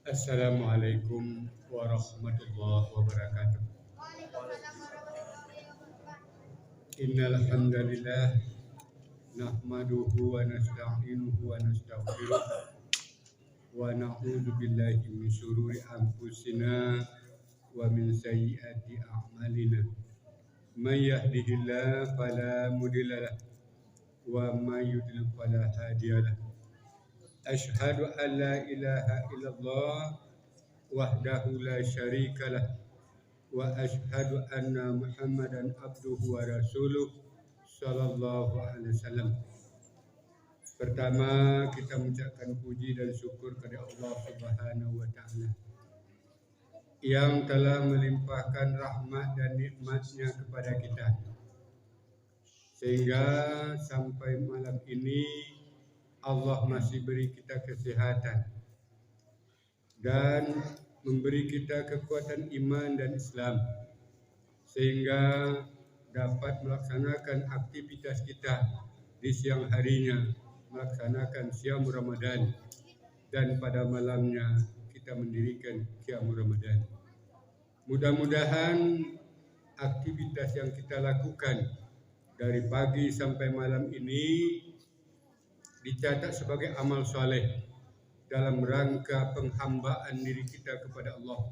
Assalamualaikum warahmatullahi wabarakatuh. Innal hamdalillah nahmaduhu wa nasta'inuhu wa nastaghfiruh wa na'udzu billahi min syururi anfusina wa min sayyiati a'malina. May yahdihillahu fala mudilla lahu wa may yudlil fala hadiyalah. Asyhadu an la ilaha illallah wahdahu la syarikalah wa asyhadu anna Muhammadan abduhu wa rasuluh sallallahu alaihi wasallam. Pertama, kita mengucapkan puji dan syukur kepada Allah Subhanahu wa taala yang telah melimpahkan rahmat dan nikmat-Nya kepada kita sehingga sampai malam ini Allah masih beri kita kesehatan dan memberi kita kekuatan iman dan Islam sehingga dapat melaksanakan aktivitas kita di siang harinya, melaksanakan siam Ramadan, dan pada malamnya kita mendirikan qiyam Ramadan. Mudah-mudahan aktivitas yang kita lakukan dari pagi sampai malam ini dicatat sebagai amal soleh dalam rangka penghambaan diri kita kepada Allah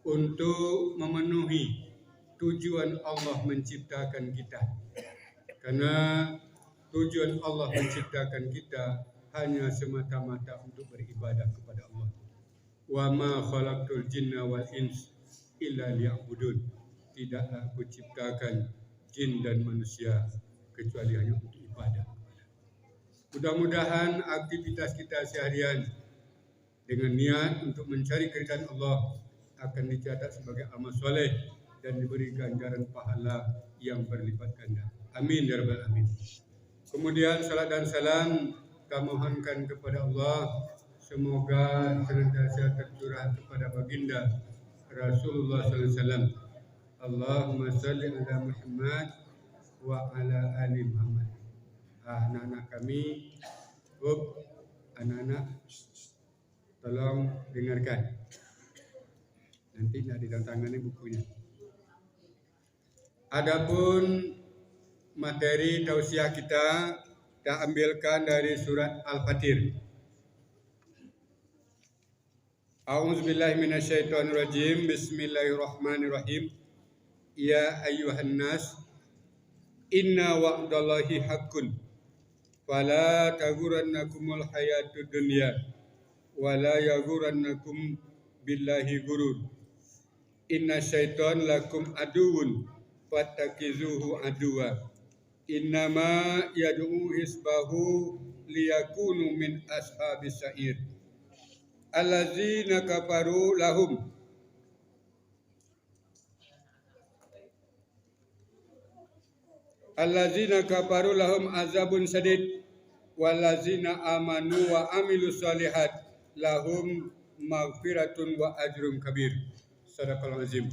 untuk memenuhi tujuan Allah menciptakan kita. Karena tujuan Allah menciptakan kita hanya semata-mata untuk beribadah kepada Allah. Wa ma khalaqtul jinna wal ins illa liya'budun. Tidaklah aku ciptakan jin dan manusia kecuali hanya untuk ibadah. Mudah-mudahan aktivitas kita seharian dengan niat untuk mencari keridhaan Allah akan dicatat sebagai amal soleh dan diberi ganjaran pahala yang berlipat ganda. Amin ya rabbal alamin. Kemudian salat dan salam kami mohonkan kepada Allah semoga senantiasa tercurah kepada baginda Rasulullah sallallahu alaihi wasallam. Allahumma salli ala Muhammad wa ala ali Muhammad. Anak-anak kami, anak-anak tolong dengarkan. Nanti tidak ditandatangani bukunya. Adapun materi tausiah kita ambilkan dari surat Al-Fatir. A'udzubillahi minasyaitonirrajim. Bismillahirrahmanirrahim. Ya ayyuhan nas, inna wa'dallahi haqqun fala taghurrannakumul hayatud dunya wala yaghurrannakum billahi gurur. Inna syaiton lakum aduun fattakizuhu aduwa. Innama yad'u hisbahu liyakunu min ashabis sa'ir. Allazina kafaru lahum azabun sadid wallazina amanu wa amilus solihat lahum maghfiratun wa ajrun kabir. Sadaqallahul azim.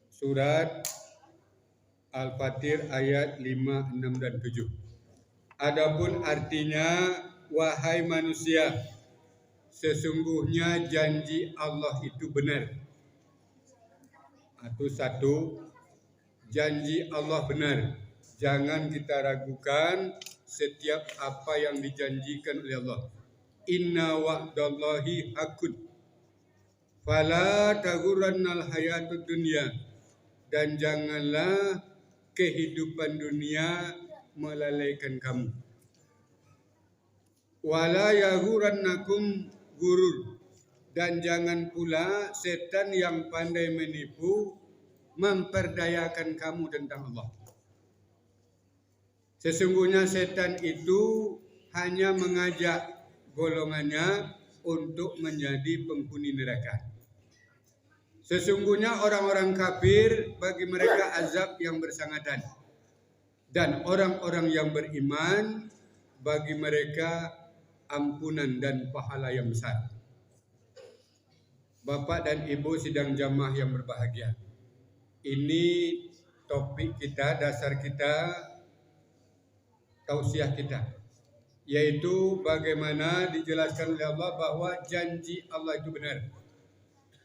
Surat Al-Fatir ayat 5, 6 dan 7. Adapun artinya, wahai manusia, sesungguhnya janji Allah itu benar. Atau satu, janji Allah benar. Jangan kita ragukan setiap apa yang dijanjikan oleh Allah. Inna wa'dallahi haqqun fala taghurrannal hayatud dunya. Dan janganlah kehidupan dunia melalaikan kamu. Wala yaghurrannakum gurur. Dan jangan pula setan yang pandai menipu memperdayakan kamu tentang Allah. Sesungguhnya setan itu hanya mengajak golongannya untuk menjadi penghuni neraka. Sesungguhnya orang-orang kafir bagi mereka azab yang bersangatan. Dan orang-orang yang beriman bagi mereka ampunan dan pahala yang besar. Bapak dan Ibu sidang jamaah yang berbahagia. Ini topik kita, dasar kita, tausiah kita. yaitu bagaimana dijelaskan oleh Allah bahwa janji Allah itu benar.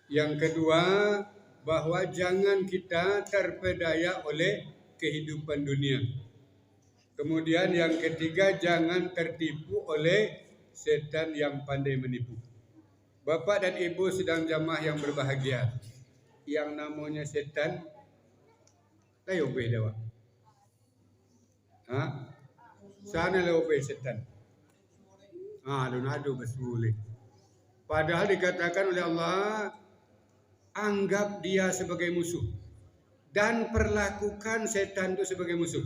Yang kedua, bahwa jangan kita terpedaya oleh kehidupan dunia. Kemudian yang ketiga, jangan tertipu oleh setan yang pandai menipu. Bapak dan Ibu sidang jamaah yang berbahagia, yang namanya setan, tayo be dawa. Sana lewe setan. Adu bersulit. Padahal dikatakan oleh Allah, anggap dia sebagai musuh dan perlakukan setan itu sebagai musuh.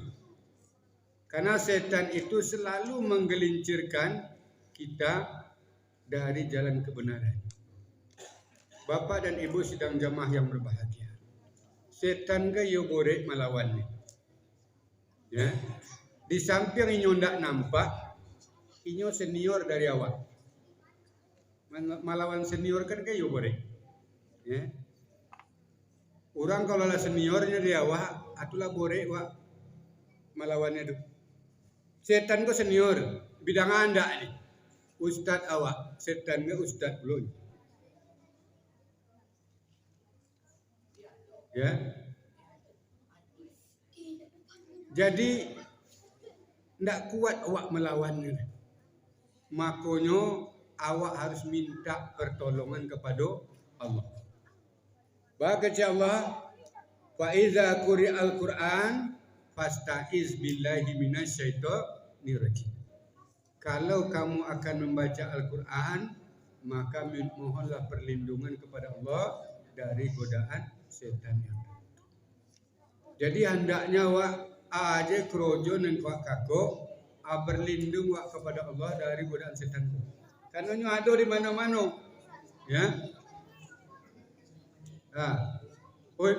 Karena setan itu selalu menggelincirkan kita dari jalan kebenaran. Bapak dan Ibu sidang jamaah yang berbahagia, setan ke yo borek melawan ni. Ya. Di samping inyo ndak nampak, inyo senior dari awak. Melawan senior kan kayo borek. Ya. Orang kalau lah seniornya di awak, atulah borek wak melawannya tu. Setan ko senior, bidang anda ni. Ustad awak, setan ke ustad belum. Ya. Jadi ndak kuat awak melawannya. Makonyo awak harus minta pertolongan kepada Allah. Baca Allah, fa iza quri'al Qur'an fasta'iz billahi minasyaitonir rajim. Kalau kamu akan membaca Al-Qur'an, maka mohonlah perlindungan kepada Allah dari godaan setan yang ada. Jadi hendaknya wak aja krojo dan wak kako berlindung wak kepada Allah dari godaan setan. Karena nyo ada di mana-mana. Ya. Oi,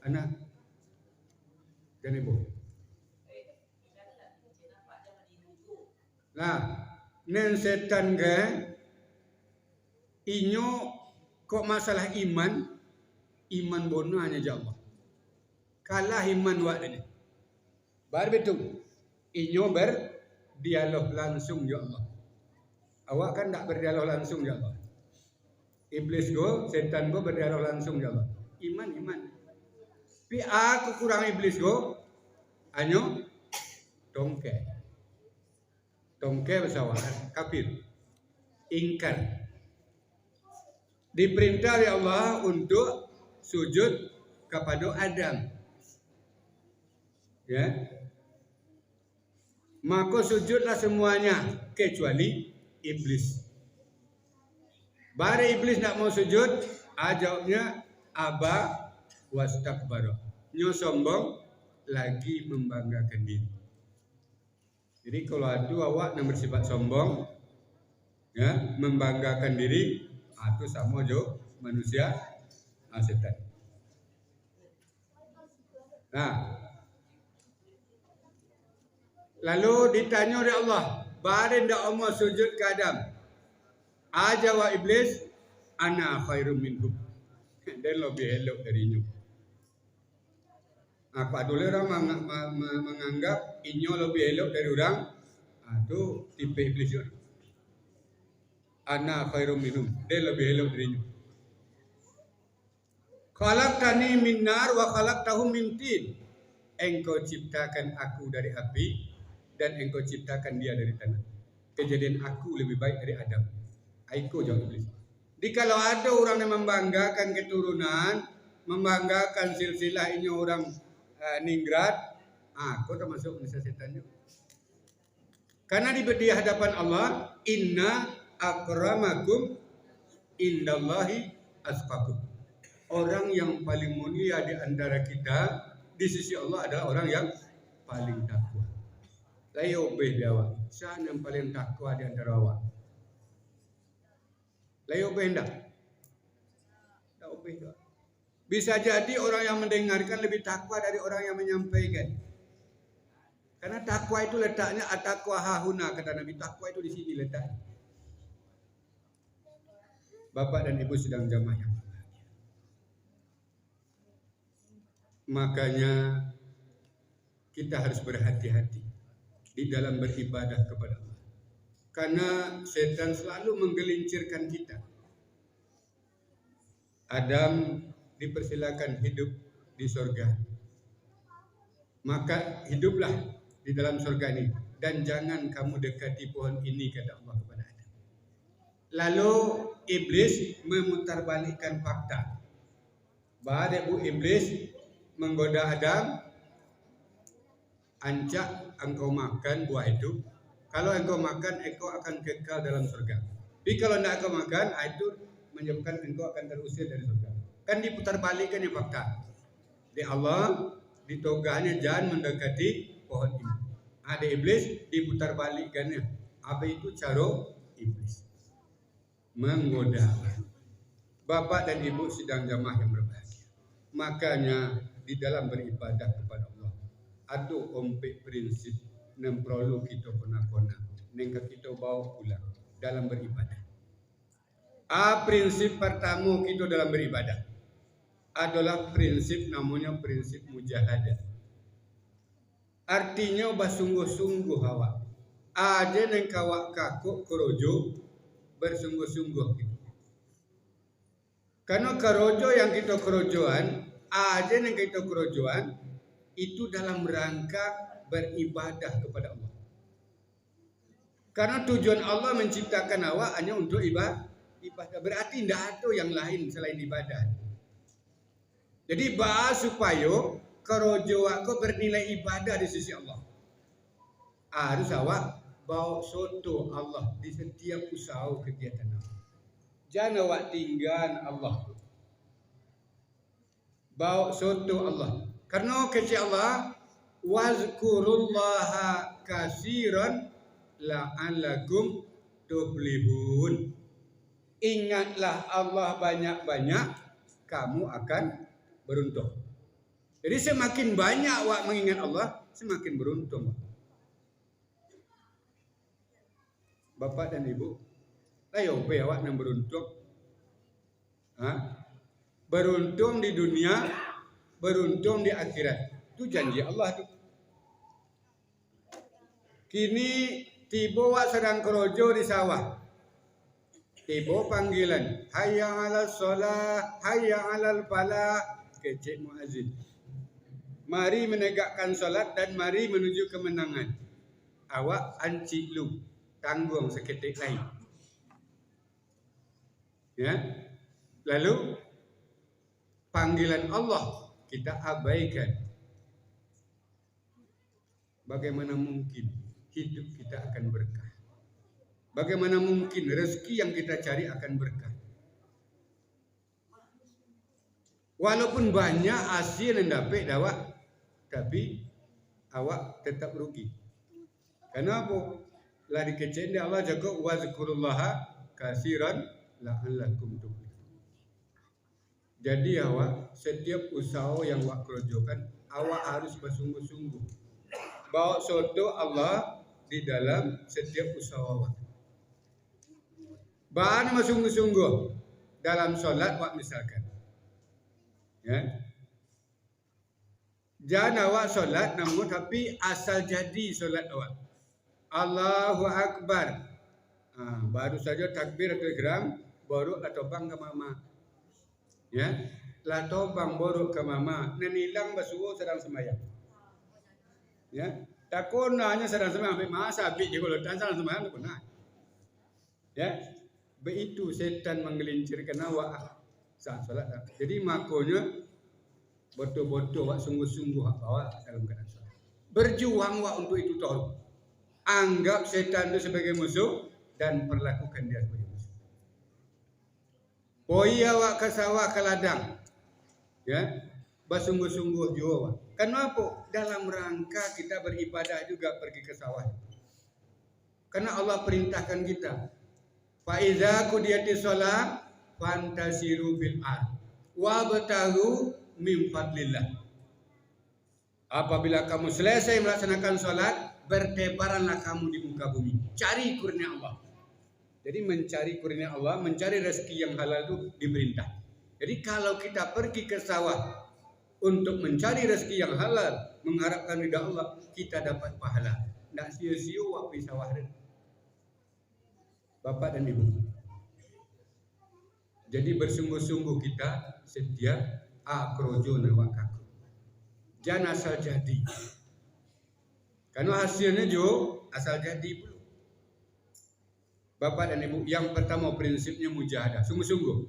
anak. Jangan ibu. Nen setan ke inyo kok masalah iman bono hanya Allah. Kalah iman wak ini. Bar betul. Inyo berdialog langsung ya Allah. Awak kan tak berdialog langsung ya Allah. Iblis go, setan go berdialog langsung ya Allah. Iman. Tapi aku kurang iblis go, anyo tongke bersawah, kafir, ingkar. Diperintah oleh Allah untuk sujud kepada Adam. Ya. Maka sujudlah semuanya kecuali iblis. Bare iblis nak mau sujud, jawabnya aba wastakbara. Nyo sombong lagi membanggakan diri. Jadi kalau ada awak yang bersifat sombong, ya, membanggakan diri, itu sama jo manusia setan. Lalu ditanya oleh Allah, bare ndak mau sujud ke Adam. Jawab iblis, ana khairum minhum. Dan lebih elok darinya. Apa dulu orang menganggap inyo lebih elok dari orang, itu tipe iblis itu. Ana khairum minhum, dia lebih elok darinya. Khalaqtani min nar wa khalaqtahu min tin. Engkau ciptakan aku dari api dan engkau ciptakan dia dari tanah. Kejadian aku lebih baik dari Adam. Aiko jawab iblis. Jadi kalau ada orang yang membanggakan keturunan, membanggakan silsilah ini orang ningrat, aku termasuk manusia setan juga. Karena di hadapan Allah, inna akramakum indallahi atqakum. Orang yang paling mulia di antara kita di sisi Allah adalah orang yang paling takwa. Layo be awak, siapa yang paling takwa di antara awak? Layo be ndak? Tak be. Bisa jadi orang yang mendengarkan lebih takwa dari orang yang menyampaikan. Karena takwa itu letaknya at-taqwa hahuna, kata Nabi. Takwa itu di sini letaknya. Bapak dan Ibu sedang jamaah yang berbahagia. Makanya kita harus berhati-hati di dalam beribadah kepada Allah. Karena setan selalu menggelincirkan kita. Adam dipersilakan hidup di surga. Maka hiduplah di dalam surga ini. Dan jangan kamu dekati pohon ini, kata Allah kepada Adam. Lalu iblis memutarbalikkan fakta. Bahwa iblis menggoda Adam, ancak engkau makan buah itu. Kalau engkau makan, engkau akan kekal dalam surga. Tapi kalau tidak engkau makan, itu menyebabkan engkau akan terusir dari surga. Kan diputarbalikkan ya fakta. Di Allah ditogahnya jangan mendekati pohon ini. Ada iblis diputarbalikkannya. Apa itu cara iblis? Menggoda. Bapak dan ibu sidang jamaah yang berbahagia. Makanya di dalam beribadah kepada Allah, ada ompe prinsip yang perlu kita kona-kona, yang kita bawa pulang dalam beribadah. Prinsip pertama kita dalam beribadah adalah prinsip namanya prinsip mujahadah. Artinya bersungguh-sungguh awak. Ada yang kawak kakuk kerojo bersungguh-sungguh gitu. Karena kerojo yang kita kerojoan, ada yang kita kerojoan itu dalam rangka beribadah kepada Allah. Karena tujuan Allah menciptakan awak hanya untuk ibadah. Berarti tidak ada yang lain selain ibadah. Jadi bahas supaya kerojo aku bernilai ibadah di sisi Allah. Harus awak bawa soto Allah di setiap usaha kegiatan awak. Jangan awak tinggal Allah. Bawa soto Allah. Karena kecil Allah, wazkurullaha kasiran la'allakum tuflihun. Ingatlah Allah banyak-banyak, kamu akan beruntung. Jadi semakin banyak awak mengingat Allah, semakin beruntung. Bapak dan Ibu, ayo awak yang beruntung. Beruntung di dunia, beruntung di akhirat. Itu janji Allah tuh. Kini tiba wak sedang kerojo di sawah. Tiba panggilan, hayya 'alal shalah, hayya 'alal falah. Kecik muazin. Mari menegakkan salat dan mari menuju kemenangan. Awak anci lu, tanggung seketik lain. Ya. Lalu panggilan Allah kita abaikan. Bagaimana mungkin hidup kita akan berkah? Bagaimana mungkin rezeki yang kita cari akan berkah? Walaupun banyak hasil yang dapat awak, tapi awak tetap rugi. Kenapa? Lari kecil Allah jaga wazkurullaha kasiran la'allakum tuflihun. Jadi awak setiap usaha yang awak kerjakan, awak harus bersungguh-sungguh. Bawa soto Allah di dalam setiap usaha awak. Bahan bersungguh-sungguh dalam solat awak misalkan. Ya. Jangan awak solat namun tapi asal jadi solat awak. Allahu Akbar. Baru saja takbir atau ihram, baru lah tobang ke mama. Ya, lah tobang baru ke mama. Nenilang basuo sedang sembahyang. Ya, takon hanya sedang sembahyang sampai masa habis je kalau dan sedang sembahyang takon. Ya, begitu setan menggelincirkan awak saat solat. Jadi makanya betul-betul awak sungguh-sungguh awak dalam keadaan solat. Berjuang awak untuk itu tahu. Anggap setan itu sebagai musuh dan perlakukan dia sebagai musuh. Poi awak ke sawah ke ladang. Ya, bersungguh-sungguh juga awak. Kenapa? Dalam rangka kita beribadah juga pergi ke sawah. Karena Allah perintahkan kita. Fa iza qudiyatis shalah fantasiru bil ard wabtaghu min fadlillah. Apabila kamu selesai melaksanakan salat, bertebaranlah kamu di muka bumi. Cari kurnia Allah. Jadi mencari kurnia Allah, mencari rezeki yang halal itu diperintah. Jadi kalau kita pergi ke sawah untuk mencari rezeki yang halal, mengharapkan ridha Allah, kita dapat pahala. Tidak sia-sia waktu sawah. Bapak dan Ibu. Jadi bersungguh-sungguh kita setiap akrojo nawakaku. Jangan asal jadi. Karena hasilnya jo asal jadi pula. Bapak dan Ibu, yang pertama prinsipnya mujahadah, sungguh-sungguh.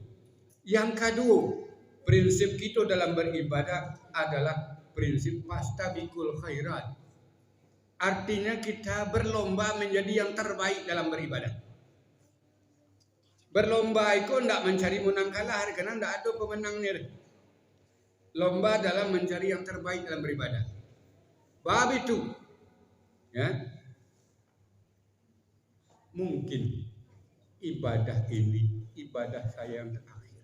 Yang kedua, prinsip kita dalam beribadah adalah prinsip fastabiqul khairat. Artinya kita berlomba menjadi yang terbaik dalam beribadah. Berlomba itu tidak mencari menang kalah, karena tidak ada pemenangnya. Lomba dalam mencari yang terbaik dalam beribadah. Bab itu, ya, mungkin ibadah ini ibadah saya yang terakhir.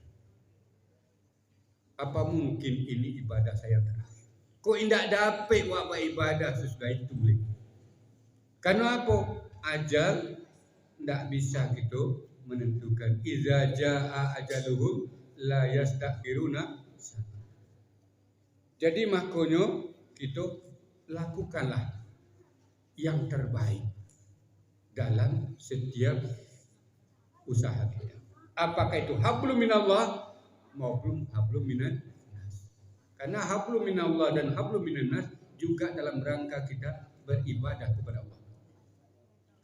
Apa mungkin ini ibadah saya yang terakhir? Kok tidak dapat buat ibadah sesudah itu? Karena apa? Ajal tidak bisa gitu menentukan. Iza jaa ajaluhum la yastakhiruna. Jadi makanya kita lakukanlah yang terbaik dalam setiap usaha kita. Apakah itu hablum minallah maupun hablum minan nas. Karena hablum minallah dan hablum minan nas juga dalam rangka kita beribadah kepada Allah.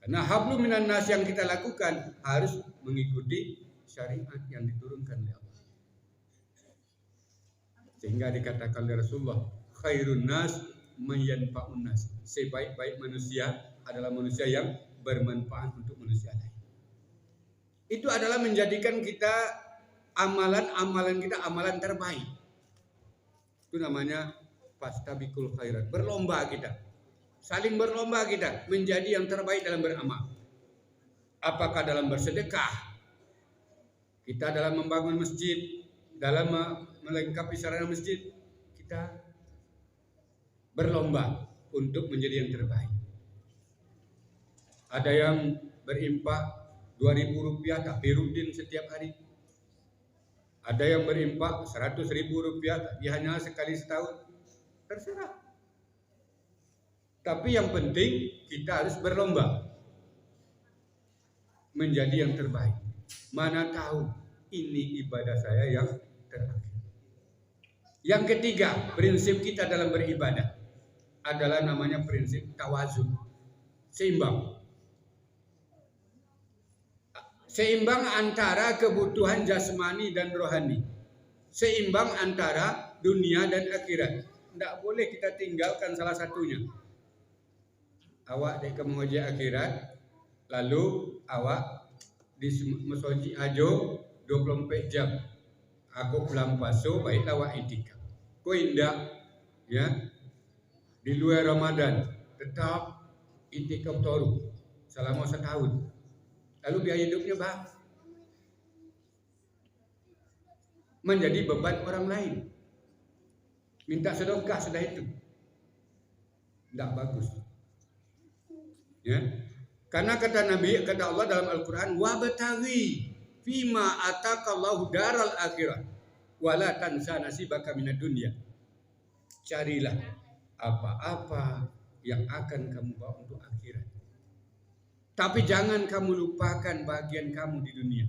Karena hablum minan nas yang kita lakukan harus mengikuti syariat yang diturunkan oleh Allah. Sehingga dikatakan oleh Rasulullah, khairun nas mayanfa'un nas. Sebaik-baik manusia adalah manusia yang bermanfaat untuk manusia lain. Itu adalah menjadikan kita amalan-amalan kita amalan terbaik. Itu namanya fastabiqul khairat. Berlomba kita. Saling berlomba kita menjadi yang terbaik dalam beramal. Apakah dalam bersedekah, kita dalam membangun masjid, dalam melengkapi sarana masjid, kita berlomba untuk menjadi yang terbaik. Ada yang berimpak 2.000 rupiah takbiruddin setiap hari. Ada yang berimpak 100.000 rupiah hanya sekali setahun. Terserah. Tapi yang penting kita harus berlomba menjadi yang terbaik. Mana tahu ini ibadah saya yang terakhir. Yang ketiga, prinsip kita dalam beribadah adalah namanya prinsip tawazun. Seimbang. Seimbang antara kebutuhan jasmani dan rohani. Seimbang antara dunia dan akhirat. Tidak boleh kita tinggalkan salah satunya. Awak dek menguji akhirat, lalu awak di mesoji ajo 24 jam. Aku pulang paso, baik awak itikaf. Kau indah, ya, di luar Ramadan tetap itikaf toru selama setahun. Lalu biaya hidupnya menjadi beban orang lain. Minta sedekah sudah itu, tidak bagus. Ya. Karena kata Nabi, kata Allah dalam Al-Quran, wabtaghi fima atakallahu daral akhirah wala tansa nasibaka minad dunya. Carilah apa-apa yang akan kamu bawa untuk akhirat. Tapi jangan kamu lupakan bagian kamu di dunia.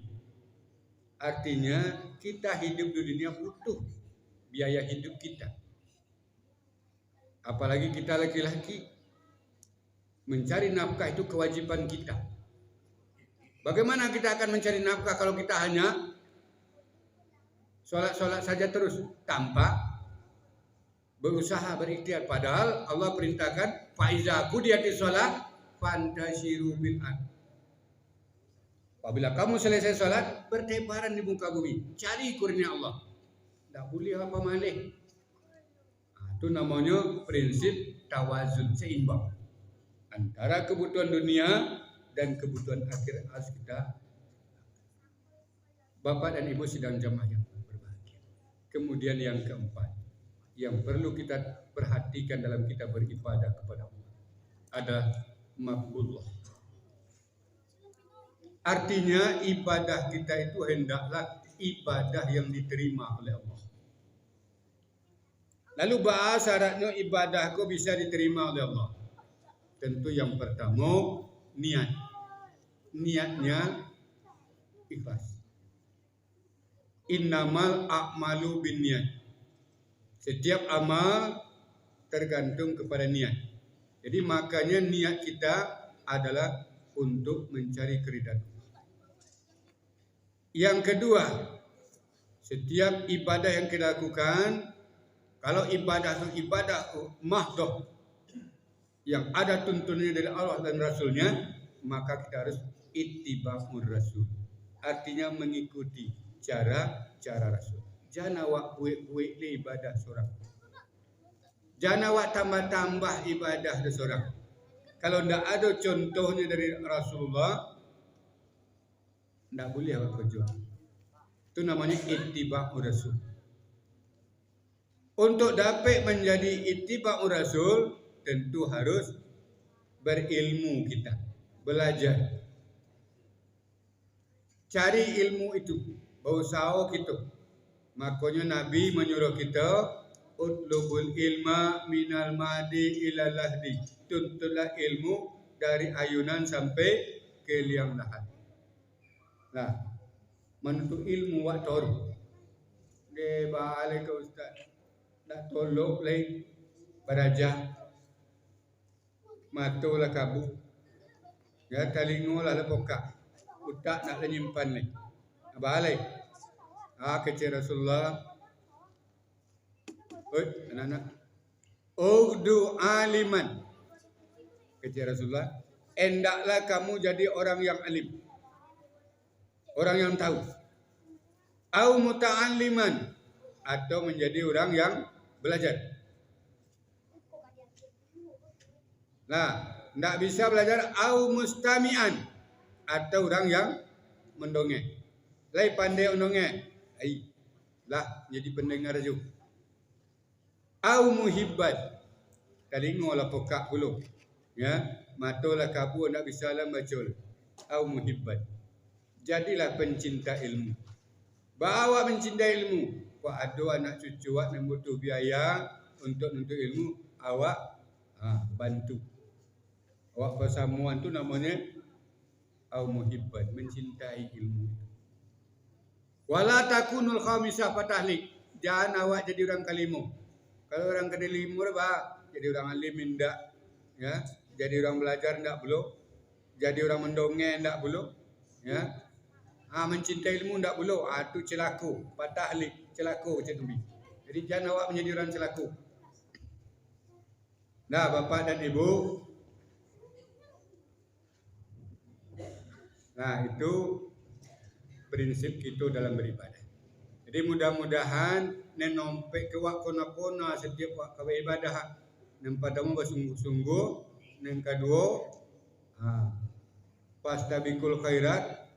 Artinya kita hidup di dunia butuh biaya hidup kita. Apalagi kita laki-laki. Mencari nafkah itu kewajiban kita. Bagaimana kita akan mencari nafkah kalau kita hanya sholat saja terus tanpa berusaha berikhtiar? Padahal Allah perintahkan faiza qudiyatis shalah fantashiru fil ardh. Apabila kamu selesai sholat, bertebaran di muka bumi, cari kurnia Allah. Tak boleh apa malih. Itu namanya prinsip tawazun, seimbang antara kebutuhan dunia dan kebutuhan akhirat harus kita. Bapak dan Ibu sidang jamaah yang berbahagia. Kemudian yang keempat, yang perlu kita perhatikan dalam kita beribadah kepada Allah adalah maqbulullah. Artinya ibadah kita itu hendaklah ibadah yang diterima oleh Allah. Lalu bahasa syaratnya ibadahku bisa diterima oleh Allah. Tentu yang pertama niat. niatnya ikhlas. Innamal a'malu binniyat. Setiap amal tergantung kepada niat. Jadi makanya niat kita adalah untuk mencari keridhaan. Yang kedua, setiap ibadah yang kita lakukan, kalau ibadah itu ibadah mahdhah yang ada tuntunannya dari Allah dan Rasulnya, maka kita harus ittiba'ur rasul. Artinya mengikuti cara Rasul. Jangan awak buat ibadah seorang. Jangan awak tambah-tambah ibadah seorang. Kalau tidak ada contohnya dari Rasulullah, tidak boleh awak berjuang. Itu namanya ittiba'ur rasul. Untuk dapat menjadi ittiba'ur rasul, tentu harus berilmu kita, belajar. Cari ilmu itu, berusaha kita. Makanya Nabi menyuruh kita utlubul ilma minal madi ilal lahdi. Tuntutlah ilmu dari ayunan sampai ke liang lahat. Nah, menuntut ilmu wak tor. Dia balik ke ustaz. Nak tolok lagi beraja. Matulah kabu. Ya talingolah lepokak. Utak nak nyimpan ni. Balik. Kecil Rasulullah. Anak-anak. Ughdu aliman. Kecil Rasulullah. Endaklah kamu jadi orang yang alim. Orang yang tahu. Au muta'alliman. Atau menjadi orang yang belajar. Nah, tidak bisa belajar au mustami'an. Atau orang yang mendongeng. Lai pandai mendongeng. Lah, jadi pendengar juga. Au muhibbat. Telingolah pokak dulu. Ya, matolah kabur nak bisa lah macul. Au muhibbat. Jadilah pencinta ilmu. Bawa pencinta ilmu. Kau ada anak cucu awak yang butuh biaya untuk nuntut ilmu, awak bantu. Awak persamuan tu namanya au muhibban, mencintai ilmu. Wala takunul khamisah fatahlik. Jangan awak jadi orang kalimo. Kalau orang kelima jadi orang alim ndak, ya. Jadi orang belajar ndak belum. Jadi orang mendongeng ndak belum, ya. Mencintai ilmu ndak belum. Tu celaku, fatahlik, celaku macam tu. Jadi jangan awak menjadi orang celaku. Nah, Bapak dan Ibu. Nah, itu prinsip kita dalam beribadah. Jadi mudah-mudahan nenompek ke wak kona-kona setiap wak ibadah. Yang pertama bersungguh-sungguh, yang kedua fastabikul khairat,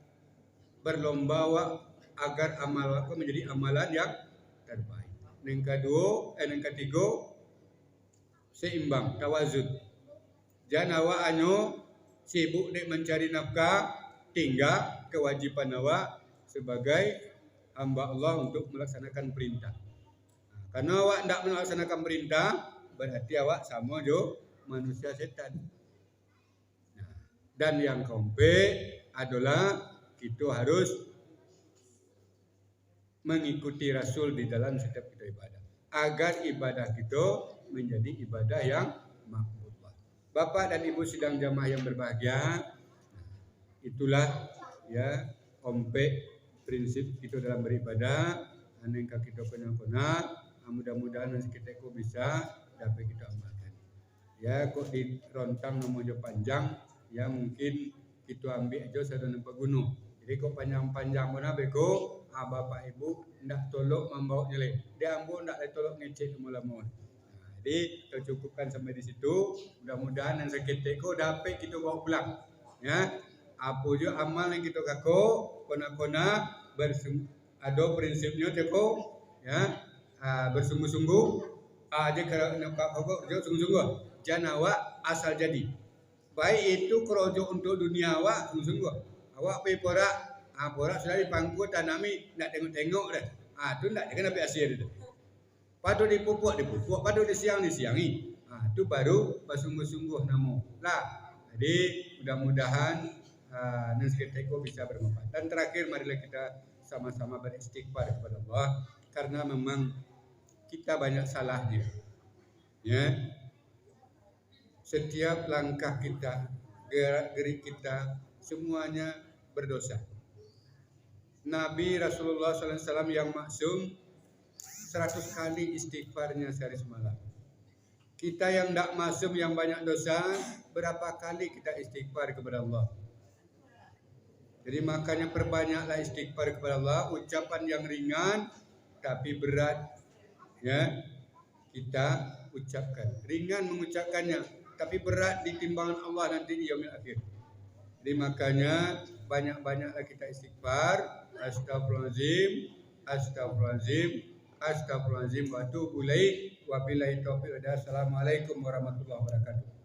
berlomba wak agar amal wak menjadi amalan yang terbaik. Yang kedua, yang ketiga seimbang, tawazun. Jangan awak sibuk dek mencari nafkah, tinggal kewajiban awak sebagai hamba Allah untuk melaksanakan perintah. Karena awak tidak melaksanakan perintah, berarti awak sama jo manusia setan. Dan yang keempat adalah kita harus mengikuti Rasul di dalam setiap kita ibadah, agar ibadah kita menjadi ibadah yang makbul. Bapak dan Ibu sidang jamaah yang berbahagia, itulah ya ompek prinsip kita dalam beribadah. Anengka kita kena mudah-mudahan kita bisa dapat kita amalkan. Ya kok di rontang namanya panjang, ya mungkin kita ambil aja saya nampak gunung. Jadi kok panjang-panjang mana beko, Bapak Ibu ndak tolong membawa nyele. Dia ambo ndak tolong ngecek mula-mula. Jadi kita cukupkan sampai di situ. Mudah-mudahan yang sakit teko dapat kita bawa pulang. Ya. Apa je amal yang kita kako, kona-kona ada prinsipnya teko, ya. Bersungguh-sungguh. Aja kalau nak kako sungguh-sungguh. Jangan awak asal jadi. Baik itu kerojo untuk dunia awak sungguh-sungguh. Awak pergi porak sudah dipangku tanami nak tengok-tengok dah. Tu nak kena pergi asyir tu. Padu dipupuk, padu disiangi. Tu baru bersungguh-sungguh namo. Lah. Jadi mudah-mudahan nanti bisa bermanfaat. Dan terakhir, marilah kita sama-sama beristighfar kepada Allah, karena memang kita banyak salahnya. Ya, setiap langkah kita, gerak-gerik kita, semuanya berdosa. Nabi Rasulullah SAW yang maksum 100 kali istighfarnya sehari semalam. Kita yang tidak maksum, yang banyak dosa, berapa kali kita istighfar kepada Allah? Jadi makanya perbanyaklah istighfar kepada Allah, ucapan yang ringan tapi berat, ya, kita ucapkan. Ringan mengucapkannya, tapi berat di timbangan Allah nanti di yaumil akhir. Jadi makanya banyak-banyaklah kita istighfar. Astagfirullahaladzim, astagfirullahaladzim, astagfirullahaladzim wa atubu ilaih. Wabillahi taufiq. Assalamualaikum warahmatullahi wabarakatuh.